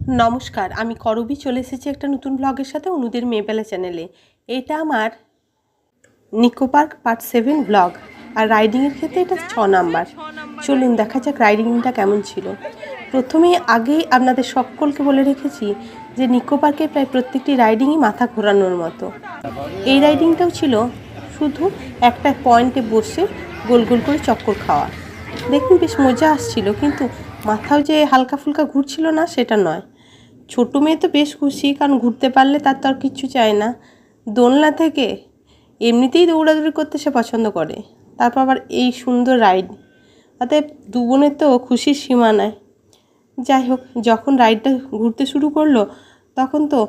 নমস্কার, আমি করবী চলে এসেছি একটা নতুন ব্লগের সাথে অনুদের মেয়েবেলা চ্যানেলে। এটা আমার নিকো পার্ক পার্ট 7 ব্লগ, আর রাইডিংয়ের ক্ষেত্রে এটা 6 নাম্বার। চলুন দেখা যাক রাইডিংটা কেমন ছিল। প্রথমেই আগেই আপনাদের সকলকে বলে রেখেছি যে নিকো পার্কের প্রায় প্রত্যেকটি রাইডিংই মাথা ঘোরানোর মতো। এই রাইডিংটাও ছিল শুধু একটা পয়েন্টে বসে গোল গোল করে চক্কর খাওয়া। দেখুন বেশ মজা আসছিল, কিন্তু মাথাও যে হালকা ফুলকা ঘুরছিল না সেটা নয়। ছোটো মেয়ে তো বেশ খুশি, কারণ ঘুরতে পারলে তার তো আর কিচ্ছু চায় না। দোলনা থেকে এমনিতেই দৌড়াদৌড়ি করতে সে পছন্দ করে, তারপর আবার এই সুন্দর রাইড, অতএব দু বোনের তো খুশির সীমা নাই। যাই হোক, যখন রাইডটা ঘুরতে শুরু করলো তখন তো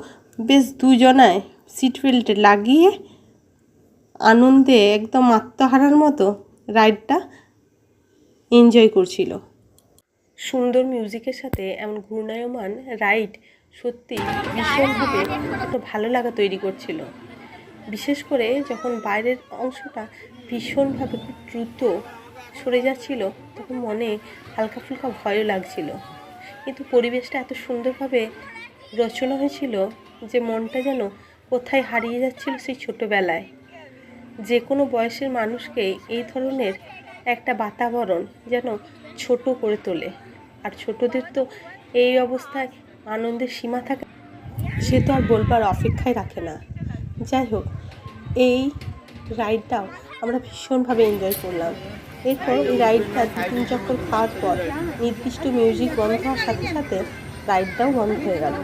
বেশ দুজনায় সিট বেল্ট লাগিয়ে আনন্দে একদম আত্মহারার মতো রাইডটা এনজয় করছিল। সুন্দর মিউজিকের সাথে এমন ঘূর্ণায়মান রাইড সত্যি ভীষণভাবে একটা ভালো লাগা তৈরি করছিল। বিশেষ করে যখন বাইরের অংশটা ভীষণভাবে খুব দ্রুত সরে যাচ্ছিল, তখন মনে হালকা ফুলকা ভয়ও লাগছিল। কিন্তু পরিবেশটা এত সুন্দরভাবে রচনা হয়েছিল যে মনটা যেন কোথায় হারিয়ে যাচ্ছিল সেই ছোটোবেলায়। যে কোনো বয়সের মানুষকে এই ধরনের একটা বাতাবরণ যেন ছোট করে তোলে। আর ছোটদের তো এই অবস্থায় আনন্দের সীমা থাকে, সে তো আর বলবার অপেক্ষায় রাখে না। যাই হোক, এই রাইডটাও আমরা ভীষণভাবে এনজয় করলাম। এরপর এই রাইডটা 2-3 চক্কর খাওয়ার পর নির্দিষ্ট মিউজিক বন্ধ হওয়ার সাথে সাথে রাইডটাও বন্ধ হয়ে গেল।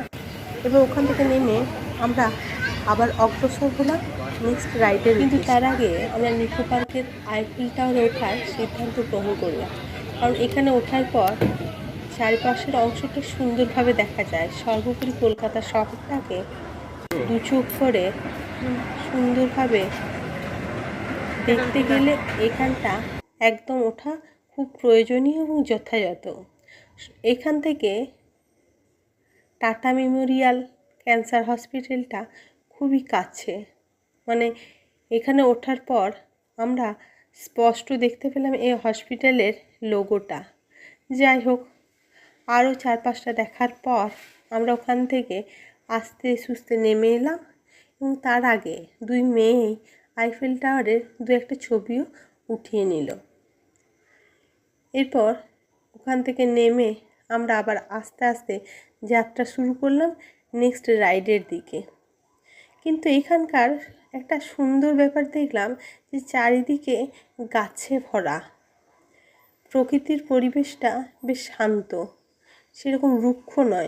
এবার ওখান থেকে নেমে আমরা আবার অগ্রসর হলাম নেক্সট রাইডের। কিন্তু তার আগে আমরা নিকো পার্কের আইফেল টাওয়ারে ওঠার সিদ্ধান্ত গ্রহণ করলাম, কারণ এখানে ওঠার পর চারপাশের অংশটা সুন্দরভাবে দেখা যায়। সর্বোপরি কলকাতা শহরটাকে দু চোখ করে সুন্দরভাবে দেখতে গেলে এখানটা একদম ওঠা খুব প্রয়োজনীয় এবং যথাযথ। এখান থেকে টাটা মেমোরিয়াল ক্যান্সার হসপিটালটা খুবই কাছে, মানে এখানে ওঠার পর আমরা স্পষ্ট দেখতে পেলাম এই হসপিটালের লোগোটা। যাই হোক, আরও 4-5টা দেখার পর আমরা ওখান থেকে আস্তে সুস্তে নেমে এলাম, এবং তার আগে দুই মেয়েই আইফেল টাওয়ারের 2-একটা ছবিও উঠিয়ে নিল। এরপর ওখান থেকে নেমে আমরা আবার আস্তে আস্তে যাত্রা শুরু করলাম নেক্সট রাইডের দিকে। কিন্তু এখানকার একটা সুন্দর ব্যাপার দেখলাম যে চারিদিকে গাছে ভরা, প্রকৃতির পরিবেশটা বেশ শান্ত, সেরকম রুক্ষ নয়।